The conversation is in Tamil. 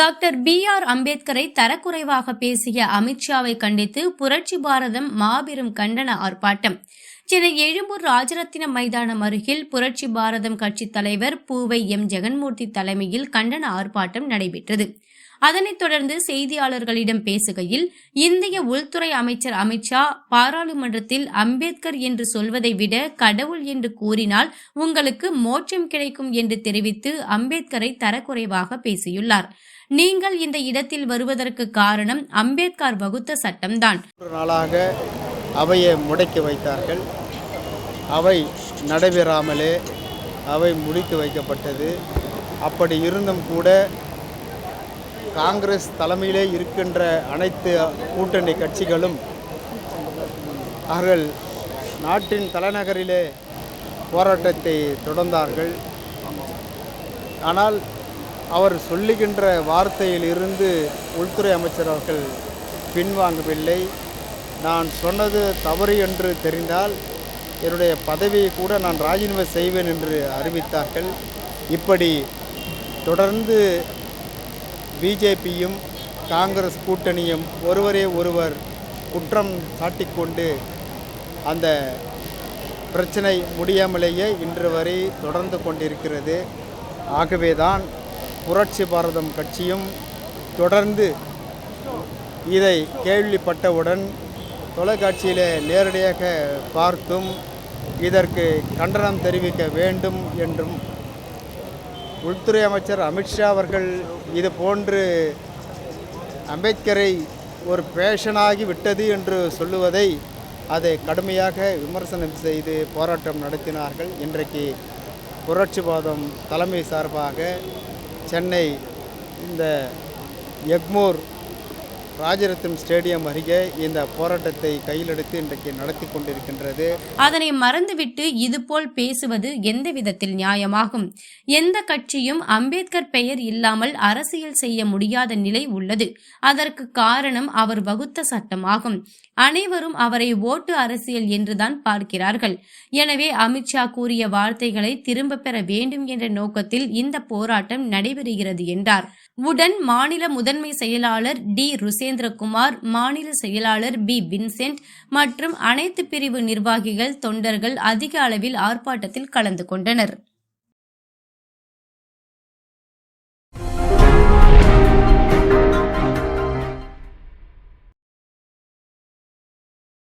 டாக்டர் BR அம்பேத்கரை தரக்குறைவாக பேசிய அமித்ஷாவை கண்டித்து புரட்சி பாரதம் மாபெரும் கண்டன ஆர்ப்பாட்டம். சென்னை எழும்பூர் ராஜரத்தினம் மைதானம் அருகில் புரட்சி பாரதம் கட்சி தலைவர் பூவை M. ஜெகன்மூர்த்தி தலைமையில் கண்டன ஆர்ப்பாட்டம் நடைபெற்றது. அதனைத் தொடர்ந்து செய்தியாளர்களிடம் பேசுகையில், இந்திய உள்துறை அமைச்சர் அமித்ஷா பாராளுமன்றத்தில் அம்பேத்கர் என்று சொல்வதை விட கடவுள் என்று கூறினால் உங்களுக்கு மோட்சம் கிடைக்கும் என்று தெரிவித்து அம்பேத்கரை தரக்குறைவாக பேசியுள்ளார். நீங்கள் இந்த இடத்தில் வருவதற்கு காரணம் அம்பேத்கர் வகுத்த சட்டம்தான். நாளாக அவையை முடக்கி வைத்தார்கள். அவை நடைபெறாமலே அவை முடித்து வைக்கப்பட்டது. அப்படி இருந்தும் கூட காங்கிரஸ் தலைமையிலே இருக்கின்ற அனைத்து கூட்டணி கட்சிகளும் அவர்கள் நாட்டின் தலைநகரிலே போராட்டத்தை தொடர்ந்தார்கள். ஆனால் அவர் சொல்லுகின்ற வார்த்தையில் இருந்து உள்துறை அமைச்சர் அவர்கள் பின்வாங்கவில்லை. நான் சொன்னது தவறு என்று தெரிந்தால் என்னுடைய பதவியை கூட நான் ராஜினாமா செய்வேன் என்று அறிவித்தார்கள். இப்படி தொடர்ந்து பிஜேபியும் காங்கிரஸ் கூட்டணியும் ஒருவரே ஒருவர் குற்றம் சாட்டிக்கொண்டு அந்த பிரச்சனை முடியாமலேயே இன்று வரை தொடர்ந்து கொண்டிருக்கிறது. ஆகவேதான் புரட்சி பாரதம் கட்சியும் தொடர்ந்து இதை கேள்விப்பட்டவுடன் தொலைக்காட்சியில் நேரடியாக பார்த்தும் இதற்கு கண்டனம் தெரிவிக்க வேண்டும் என்றும், உள்துறை அமைச்சர் அமித்ஷா அவர்கள் இது போன்று அம்பேத்கரை ஒரு பேஷனாகி விட்டது என்று சொல்லுவதை அதை கடுமையாக விமர்சனம் செய்து போராட்டம் நடத்தினார்கள். இன்றைக்கு புரட்சி பாரதம் தலைமை சார்பாக சென்னை இந்த எக்மோர் ராஜரத்தினம் ஸ்டேடியம் அருகே இந்த போராட்டத்தை கையில் எடுத்து இன்றைக்கு நடத்தி கொண்டிருக்கின்றது. அதனை மறந்துவிட்டு இதுபோல் பேசுவது எந்த விதத்தில் நியாயமாகும்? எந்த கட்சியும் அம்பேத்கர் பெயர் இல்லாமல் அரசியல் செய்ய முடியாத நிலை உள்ளது. அதற்கு காரணம் அவர் வகுத்த சட்டமாகும். அனைவரும் அவரை ஓட்டு அரசியல் என்றுதான் பார்க்கிறார்கள். எனவே அமித்ஷா கூறிய வார்த்தைகளை திரும்ப பெற வேண்டும் என்ற நோக்கத்தில் இந்த போராட்டம் நடைபெறுகிறது என்றார். உடன் மாநில முதன்மை செயலாளர் D. ருசேந்திரகுமார், மாநில செயலாளர் B. வின்சென்ட் மற்றும் அனைத்து பிரிவு நிர்வாகிகள், தொண்டர்கள் அதிக அளவில் ஆர்ப்பாட்டத்தில் கலந்து கொண்டனர்.